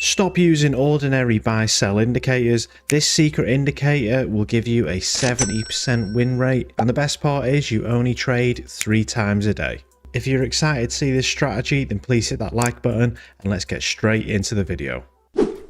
Stop using ordinary buy-sell indicators. This secret indicator will give you a 70% win rate, and the best part is you only trade 3 times a day. If you're excited to see this strategy, then please hit that like button and let's get straight into the video.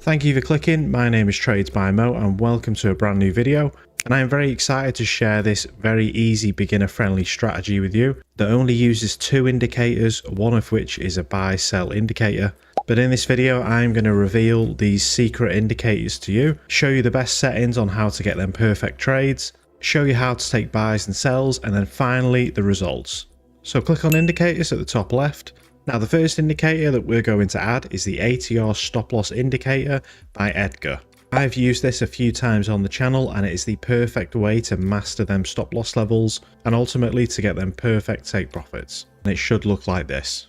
Thank you for clicking. My name is Trades by Mo and welcome to a brand new video. And I am very excited to share this very easy beginner friendly strategy with you that only uses 2 indicators, one of which is a buy-sell indicator. But in this video, I'm going to reveal these secret indicators to you, show you the best settings on how to get them perfect trades, show you how to take buys and sells, and then finally the results. So click on indicators at the top left. Now the first indicator that we're going to add is the ATR stop loss indicator by Edgar. I've used this a few times on the channel and it is the perfect way to master them stop loss levels and ultimately to get them perfect take profits. And it should look like this.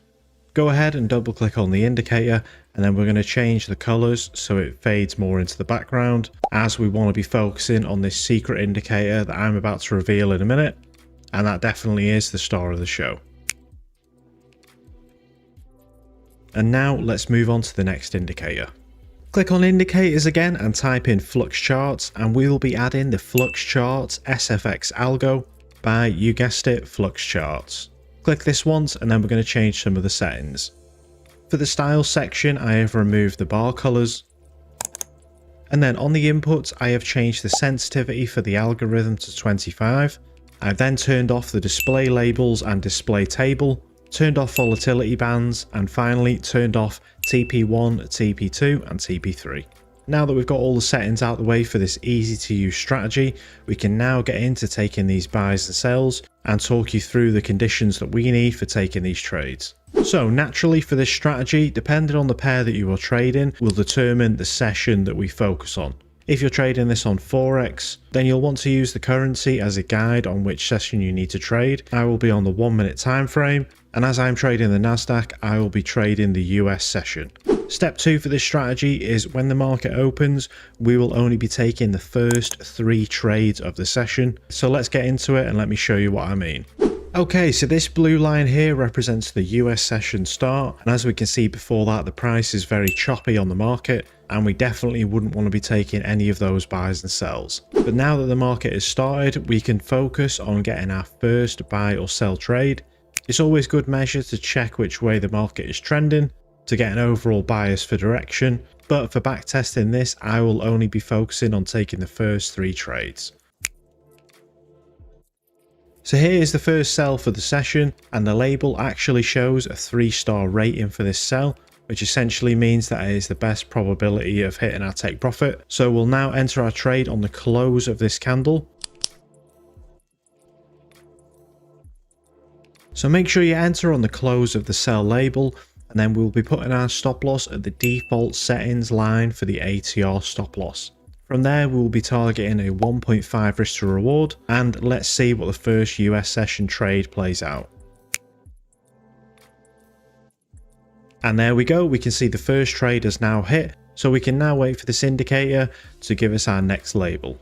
Go ahead and double click on the indicator and then we're going to change the colors so it fades more into the background, as we want to be focusing on this secret indicator that I'm about to reveal in a minute, and that definitely is the star of the show. And now let's move on to the next indicator. Click on indicators again and type in FLUX CHARTS, and we will be adding the FLUX CHARTS SFX algo by, you guessed it, FLUX CHARTS. Click this once and then we're going to change some of the settings. For the style section, I have removed the bar colors. And then on the inputs, I have changed the sensitivity for the algorithm to 25. I've then turned off the display labels and display table, turned off volatility bands, and finally turned off TP1, TP2 and TP3. Now that we've got all the settings out the way for this easy to use strategy, we can now get into taking these buys and sells and talk you through the conditions that we need for taking these trades. So naturally for this strategy, depending on the pair that you are trading, will determine the session that we focus on. If you're trading this on Forex, then you'll want to use the currency as a guide on which session you need to trade. I will be on the 1 minute time frame, and as I'm trading the Nasdaq, I will be trading the US session. Step 2 for this strategy is when the market opens, we will only be taking the first 3 trades of the session. So let's get into it and let me show you what I mean. Okay, so this blue line here represents the US session start, and as we can see before that, the price is very choppy on the market, and we definitely wouldn't want to be taking any of those buys and sells. But now that the market has started, we can focus on getting our first buy or sell trade. It's always good measure to check which way the market is trending to get an overall bias for direction, but for backtesting this, I will only be focusing on taking the first 3 trades. So here is the first sell for the session, and the label actually shows a 3-star rating for this sell, which essentially means that it is the best probability of hitting our take profit. So we'll now enter our trade on the close of this candle. So make sure you enter on the close of the sell label, and then we'll be putting our stop loss at the default settings line for the ATR stop loss. From there, we will be targeting a 1.5 risk to reward, and let's see what the first US session trade plays out. And there we go, we can see the first trade has now hit, so we can now wait for this indicator to give us our next label.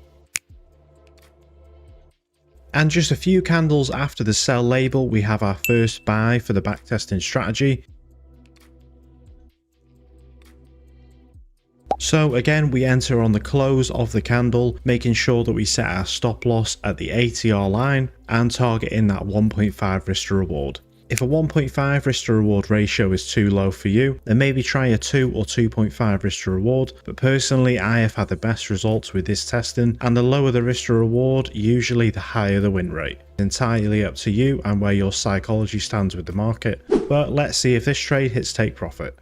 And just a few candles after the sell label, we have our first buy for the backtesting strategy. So again, we enter on the close of the candle, making sure that we set our stop loss at the ATR line and targeting that 1.5 risk to reward. If a 1.5 risk to reward ratio is too low for you, then maybe try a 2 or 2.5 risk to reward, but personally I have had the best results with this testing, and the lower the risk to reward, usually the higher the win rate. It's entirely up to you and where your psychology stands with the market, but let's see if this trade hits take profit.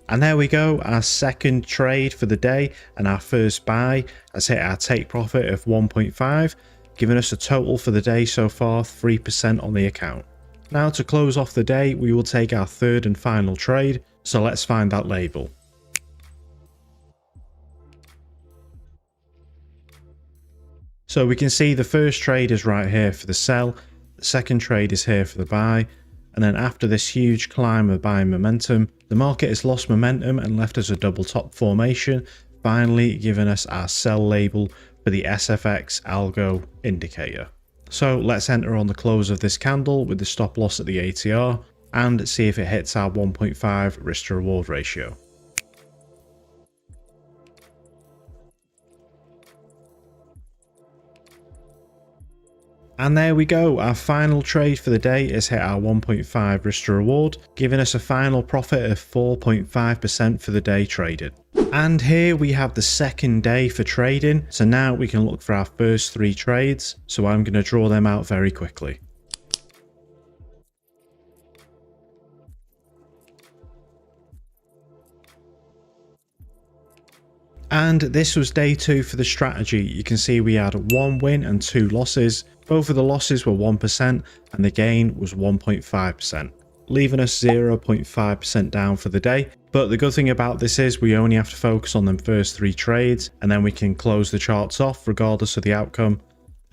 And there we go, our second trade for the day and our first buy has hit our take profit of 1.5, giving us a total for the day so far 3% on the account. Now to close off the day, we will take our third and final trade, so let's find that label. So we can see the first trade is right here for the sell, the second trade is here for the buy, and then after this huge climb of buying momentum, the market has lost momentum and left us a double top formation, finally giving us our sell label for the SFX algo indicator. So let's enter on the close of this candle with the stop loss at the ATR. and see if it hits our 1.5 risk to reward ratio. And there we go, our final trade for the day has hit our 1.5 risk to reward, giving us a final profit of 4.5% for the day traded. And here we have the second day for trading, so now we can look for our first 3 trades, so I'm going to draw them out very quickly. And this was day 2 for the strategy. You can see we had 1 win and 2 losses. Both of the losses were 1% and the gain was 1.5%, leaving us 0.5% down for the day. But the good thing about this is we only have to focus on them first 3 trades and then we can close the charts off regardless of the outcome,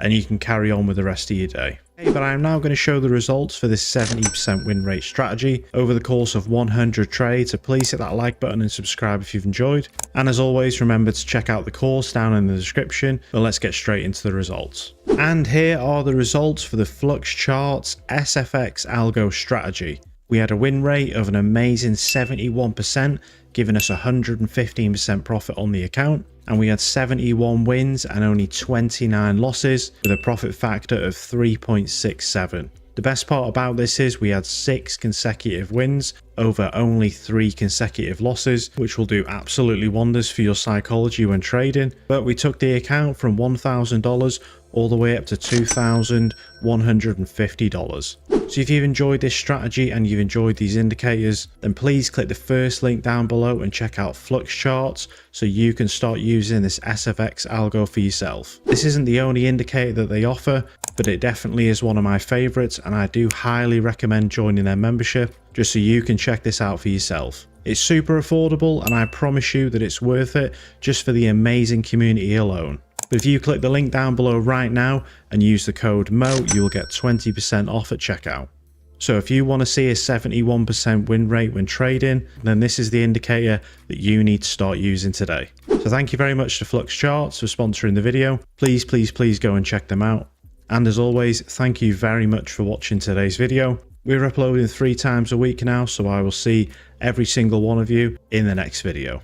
and you can carry on with the rest of your day. Okay, but I am now going to show the results for this 70% win rate strategy over the course of 100 trades, so please hit that like button and subscribe if you've enjoyed. And as always, remember to check out the course down in the description, but let's get straight into the results. And here are the results for the Flux Charts SFX Algo strategy. We had a win rate of an amazing 71%, giving us 115% profit on the account. And we had 71 wins and only 29 losses with a profit factor of 3.67. The best part about this is we had 6 consecutive wins over only 3 consecutive losses, which will do absolutely wonders for your psychology when trading. But we took the account from $1,000 all the way up to $2,150. So if you've enjoyed this strategy and you've enjoyed these indicators, then please click the first link down below and check out Flux Charts so you can start using this SFX algo for yourself. This isn't the only indicator that they offer, but it definitely is one of my favorites, and I do highly recommend joining their membership just so you can check this out for yourself. It's super affordable and I promise you that it's worth it just for the amazing community alone. But if you click the link down below right now and use the code MO, you will get 20% off at checkout. So if you want to see a 71% win rate when trading, then this is the indicator that you need to start using today. So thank you very much to Flux Charts for sponsoring the video. Please, please, please go and check them out. And as always, thank you very much for watching today's video. We're uploading 3 times a week now, so I will see every single one of you in the next video.